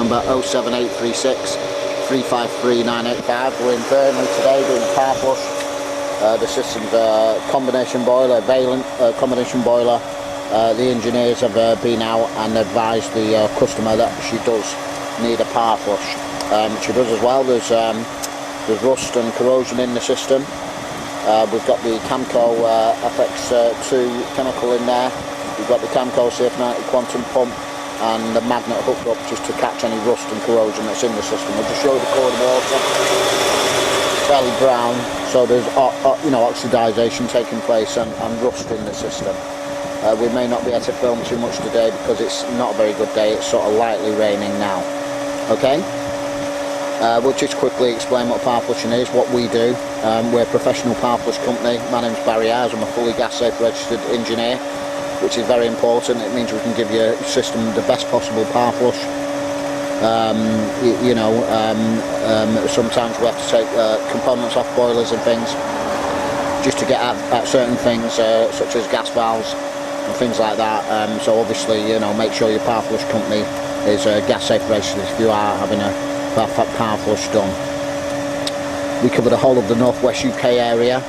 number 07836 353 985. We're in Burnley today doing a power flush. The system's a combination boiler, Valent combination boiler. The engineers have been out and advised the customer that she does need a power flush. She does as well. There's rust and corrosion in the system. We've got the Camco FX2 chemical in there. We've got the Camco CF90 quantum pump and the magnet hooked up just to catch any rust and corrosion that's in the system. We'll just show you the cold water. Fairly brown, so there's oxidisation taking place and rust in the system. We may not be able to film too much today because it's not a very good day. It's sort of lightly raining now. Okay, we'll just quickly explain what power flushing is, what we do. We're a professional power flush company. My name's Barry Ayres. I'm a fully gas safe registered engineer, which is very important. It means we can give your system the best possible power flush. Sometimes we have to take components off boilers and things just to get at certain things, such as gas valves and things like that. So obviously, make sure your power flush company is gas safe registered if you are having a power flush done. We cover the whole of the northwest UK area.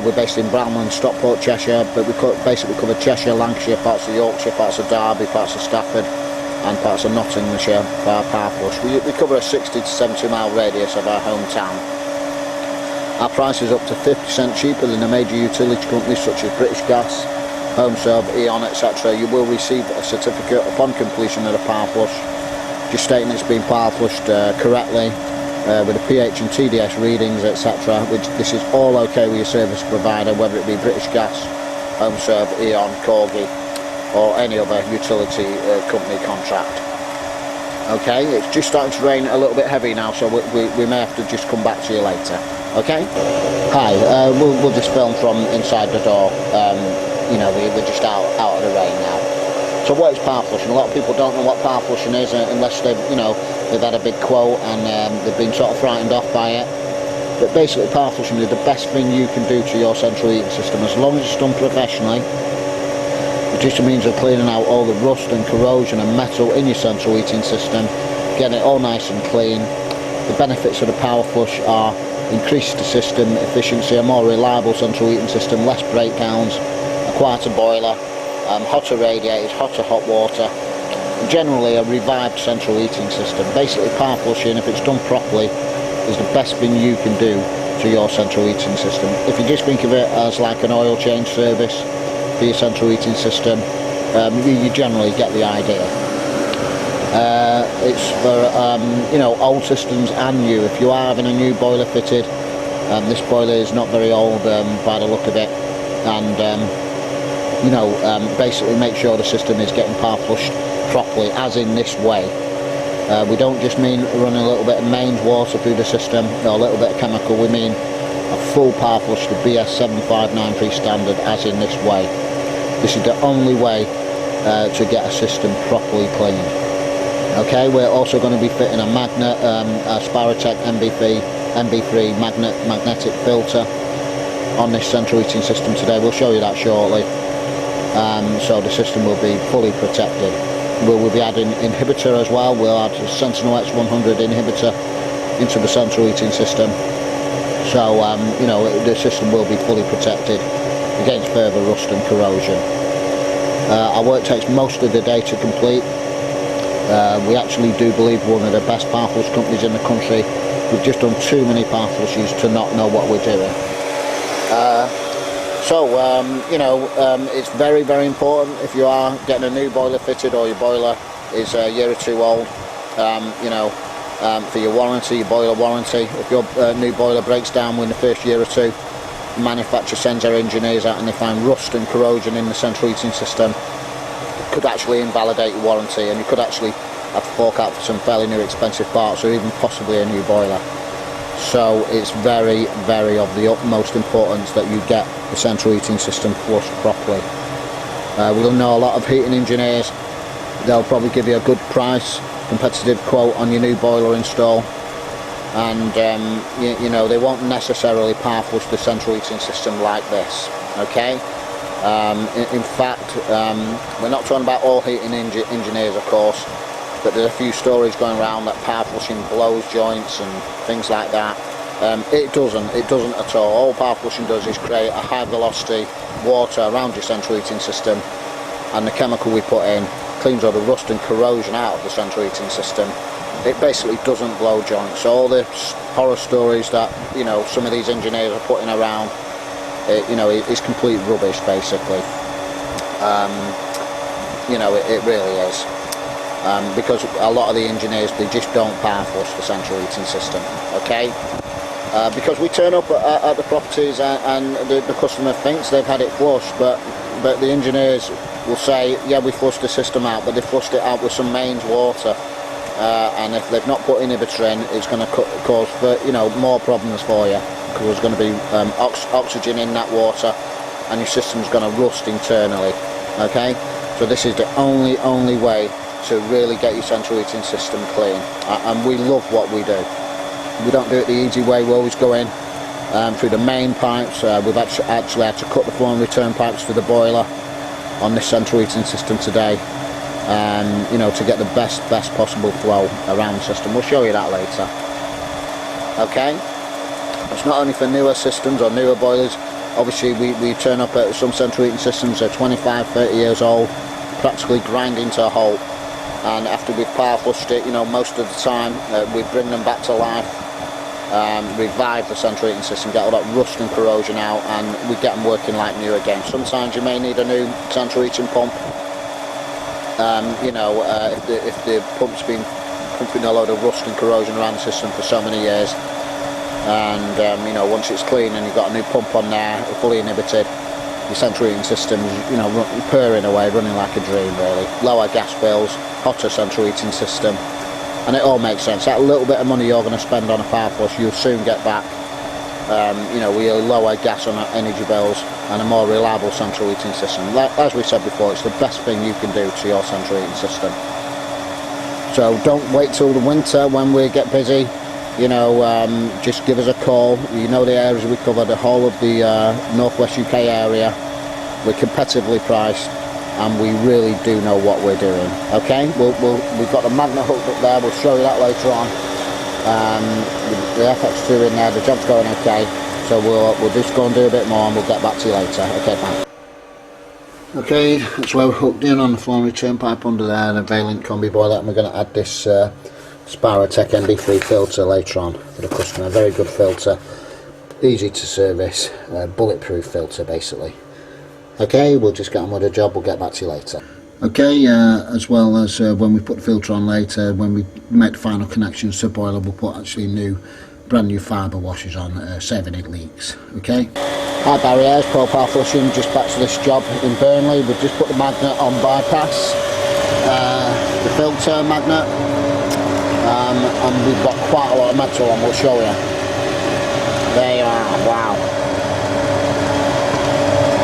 We're based in Burnley and Stockport, Cheshire, but we basically cover Cheshire, Lancashire, parts of Yorkshire, parts of Derby, parts of Stafford and parts of Nottinghamshire for our power flush. We cover a 60 to 70 mile radius of our hometown. Our price is up to 50% cheaper than the major utility companies such as British Gas, HomeServe, E.ON, etc. You will receive a certificate upon completion of the power flush, just stating it's been power flushed correctly, with the pH and TDS readings, etc. This is all okay with your service provider, whether it be British Gas, HomeServe, E.ON, Corgi or any other utility company contract. Okay, it's just starting to rain a little bit heavy now, so we may have to just come back to you later. Okay? Hi, we'll just film from inside the door. We're just out of the rain now. So what is power flushing? A lot of people don't know what power flushing is unless they've had a big quote and they've been sort of frightened off by it. But basically power flushing is the best thing you can do to your central heating system, as long as it's done professionally. It just means of cleaning out all the rust and corrosion and metal in your central heating system, getting it all nice and clean. The benefits of the power flush are increased system efficiency, a more reliable central heating system, less breakdowns, a quieter boiler, hotter radiators, hotter hot water, and generally a revived central heating system. Basically power flushing, if it's done properly, is the best thing you can do to your central heating system. If you just think of it as like an oil change service for your central heating system, you generally get the idea. It's for old systems and new. If you are having a new boiler fitted, this boiler is not very old by the look of it, and basically make sure the system is getting power flushed properly, as in this way. We don't just mean running a little bit of mains water through the system or a little bit of chemical. We mean a full power flush to BS 7593 standard, as in this way. This is the only way to get a system properly cleaned. Okay, we're also going to be fitting a magnet, a Spirotech MB3 magnetic filter on this central heating system today. We'll show you that shortly. So the system will be fully protected. We'll be adding inhibitor as well. We'll add a Sentinel X100 inhibitor into the central heating system. So the system will be fully protected against further rust and corrosion. Our work takes most of the day to complete. We actually do believe we're one of the best power flush companies in the country. We've just done too many power flushes to not know what we're doing. It's very, very important if you are getting a new boiler fitted or your boiler is a year or two old, for your warranty, your boiler warranty. If your new boiler breaks down within the first year or two, the manufacturer sends their engineers out and they find rust and corrosion in the central heating system. It could actually invalidate your warranty, and you could actually have to fork out for some fairly new expensive parts or even possibly a new boiler. So it's very, very of the utmost importance that you get the central heating system flushed properly. We'll know a lot of heating engineers. They'll probably give you a good price, competitive quote on your new boiler install, and they won't necessarily power flush the central heating system like this. Okay, in fact, we're not talking about all heating engineers, of course. but there's a few stories going around that power flushing blows joints and things like that. It doesn't at all. All power flushing does is create a high velocity water around your central heating system, and the chemical we put in cleans all the rust and corrosion out of the central heating system. It basically doesn't blow joints. So all the horror stories that, you know, some of these engineers are putting around, you know, it's complete rubbish basically. You know, it really is. Because a lot of the engineers, they just don't power flush the central heating system, okay? Because we turn up at the properties and the customer thinks they've had it flushed, but the engineers will say, yeah, we flushed the system out, but they flushed it out with some mains water, and if they've not put inhibitor in, it's going to cause, you know, more problems for you, because there's going to be oxygen in that water, and your system's going to rust internally, okay? So this is the only way to really get your central heating system clean, and we love what we do. We don't do it the easy way. We always go in through the main pipes. We've actually had to cut the flow and return pipes to the boiler on this central heating system today, you know, to get the best possible flow around the system. We'll show you that later. Okay, it's not only for newer systems or newer boilers. Obviously we turn up at some central heating systems that are 25-30 years old, practically grinding to a halt, and after we've power flushed it, you know, most of the time we bring them back to life, revive the central heating system, get all that rust and corrosion out, and we get them working like new again. Sometimes you may need a new central heating pump, you know, if the pump's been pumping a load of rust and corrosion around the system for so many years, and you know, once it's clean and you've got a new pump on there, fully inhibited, your central heating system's, you know, purring away, running like a dream really. Lower gas bills, hotter central heating system, and it all makes sense. That little bit of money you're going to spend on a power flush, you'll soon get back, you know, with your lower gas and energy bills and a more reliable central heating system. As we said before, it's the best thing you can do to your central heating system. So don't wait till the winter when we get busy. You know, just give us a call. You know the areas we cover, the whole of the northwest UK area. We're competitively priced, and we really do know what we're doing. Okay, we've got the magnet hooked up there. We'll show you that later on. The FX2 in there. The job's going okay. So we'll just go and do a bit more, and we'll get back to you later. Okay, fine. Okay, that's where we're hooked in on the flow and return pipe under there, the Valent combi boiler, and we're going to add this Spirotech MB3 filter later on for the customer. Very good filter, easy to service, bulletproof filter basically. Okay, we'll just get on with the job. We'll get back to you later. Okay, as well as when we put the filter on later, when we make the final connections to the boiler, we'll put actually brand new fibre washers on, saving it leaks. Okay. Hi Barry, Pro-powerflushing, just back to this job in Burnley. We've just put the magnet on bypass, the filter magnet. And we've got quite a lot of metal on, we'll show you. There you are, wow.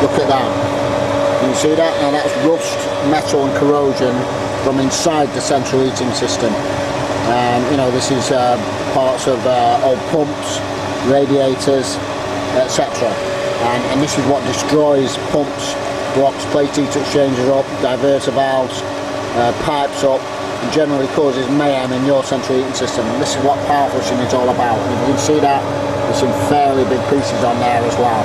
Look at that. Can you see that? Now that's rust, metal and corrosion from inside the central heating system. You know, this is parts of old pumps, radiators, etc. And this is what destroys pumps, blocks plate heat exchangers up, diverter valves, pipes up, and generally causes mayhem in your central heating system. And this is what power flushing is all about. And you can see that there's some fairly big pieces on there as well.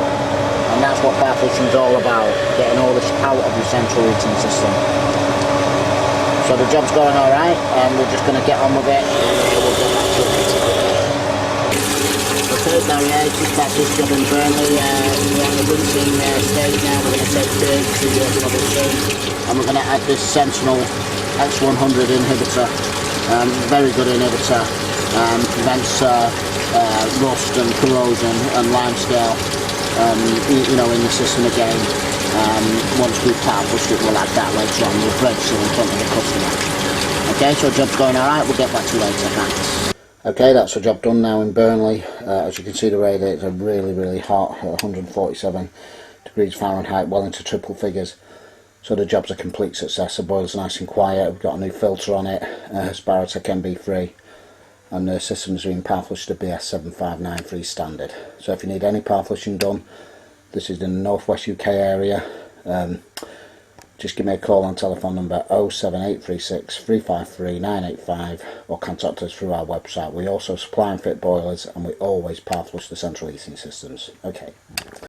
And that's what power flushing is all about, getting all this out of your central heating system. So the job's going alright, and we're just going to get on with it, and we'll get back to it later. Okay, Barry, just back to this job in Burnley. We're at the rinsing stage now. We're going to take the working of it soon, and we're going to add this Sentinel X100 inhibitor. Very good inhibitor, prevents rust and corrosion and limescale, you know, in the system again. Once we've power flushed it, we'll add that later on. We'll register in front of the customer. Okay, so job's going alright. We'll get back to you later. Thanks. Okay, that's the job done now in Burnley. As you can see, the radiators are really hot at 147 degrees Fahrenheit, well into triple figures. So the job's a complete success. The boiler's nice and quiet. We've got a new filter on it, Spirotech MB3, and the system's been power flushed to BS7593 standard. So if you need any power flushing done, this is in the northwest UK area. just give me a call on telephone number 07836 353 985 or contact us through our website. We also supply and fit boilers, and we always power flush the central heating systems. Okay.